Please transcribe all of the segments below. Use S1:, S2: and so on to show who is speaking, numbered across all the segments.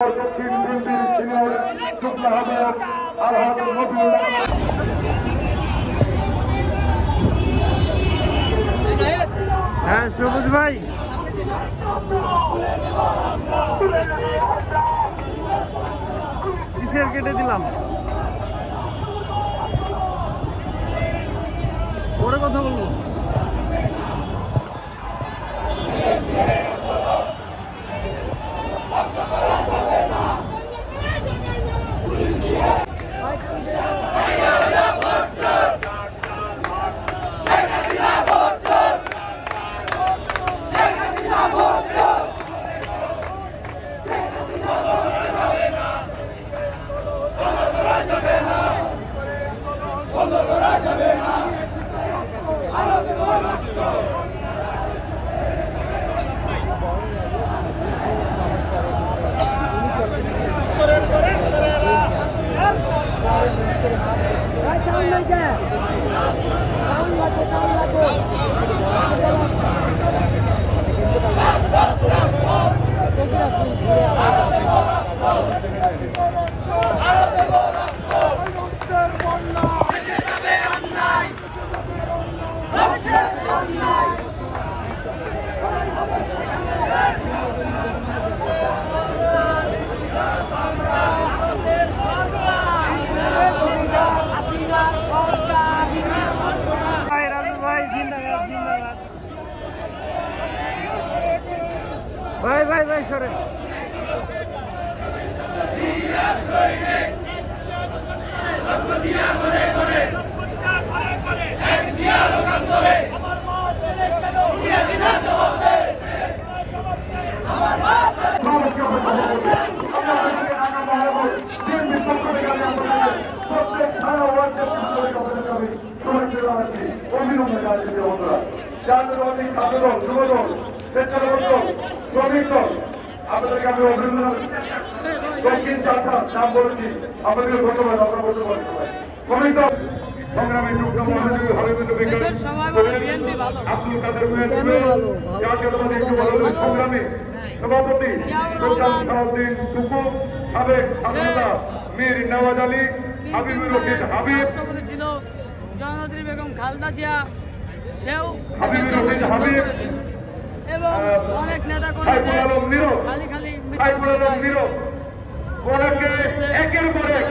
S1: দক্ষিণ বিএনপির সিনিয়র যুগ্ম আহ্বায়ক আলহাজ রবিউল
S2: হ্যাঁ সবুজ ভাই কিসের কেটে দিলাম পরে কথা বলবো। ভাই ভাই ভাই সরে
S1: আপনাদেরকে আমি অভিনন্দন দক্ষিণ চাষা নাম বলেছি আপনাদেরকে ধন্যবাদ। আপনার বলতে পারছি শ্রমিক দল সংগ্রামী যুগ্ম মহাসচিব আব্দুল কাদের জাতীয়তাবাদী যুব দলের সংগ্রামী সভাপতি সুলতান সাউদ্দিন টুকু, সাবেক স্বাধীনতা মীর নওয়াজ আলী, হাবিবুর রশিদ হাবিব,
S3: জননেত্রী বেগম খালেদা জিয়া, সেও
S1: হাবিবুর রশিদ হাবিব
S3: এবং অনেক নেতা
S1: একের পর এক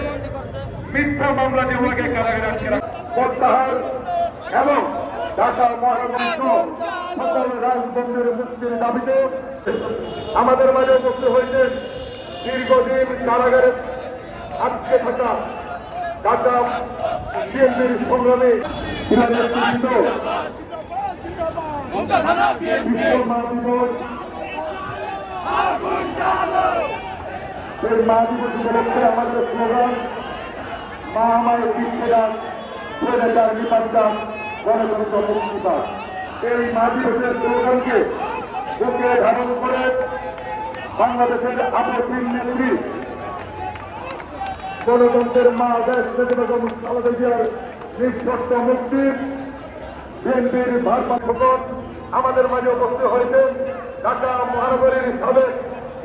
S1: মিথ্যা মামলা দিয়ে ওনাকে কারাগারে আটকে প্রত্যাহার এবং ঢাকা মহানগর সকল রাজবন্দির মুক্তির দাবিতে আমাদের মাঝে উপস্থিত হয়েছে দীর্ঘদিন কারাগারে আটকে থাকা ঢাকা বিএনপির সংগ্রামী সেই মা দিবস উপলক্ষে আমাদের স্লোগান মা আমার পিঠেরান স্বৈরাচার নিপাতদান গণতন্ত্র মুক্তিবাদ। এই মা দিবসের স্লোগানকে বুকে ধারণ করে বাংলাদেশের আপসীন নেত্রী গণতন্ত্রের মা দেশ বেগম খালেদা জিয়ার নিঃশর্ত মুক্তি বিএনপির ভারপ্রাপ্ত আমাদের মাঝে উপস্থিত হয়েছেন ঢাকা মহানগরীর সাবেক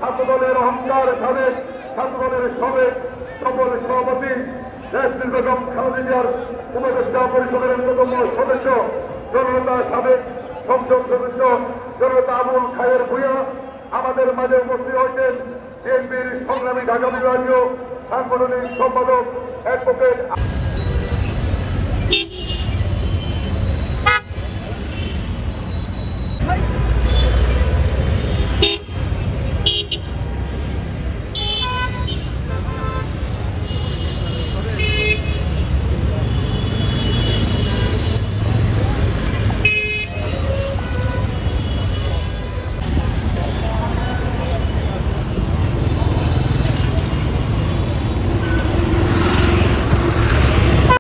S1: ছাত্রদলের অহংকার সাবেক ছাত্রদলের সাবেক সফল সভাপতি দেশ বেগম খালেদা জিয়ার উপদেষ্টা পরিষদের অন্যতম সদস্য জনতা সাবেক সংসদ সদস্য জনতা আবুল খায়ের ভূঁইয়া আমাদের মাঝে উপস্থিত হয়েছেন বিএনপির সংগ্রামী ঢাকা বিভাগীয় সাংগঠনিক সম্পাদক অ্যাডভোকেট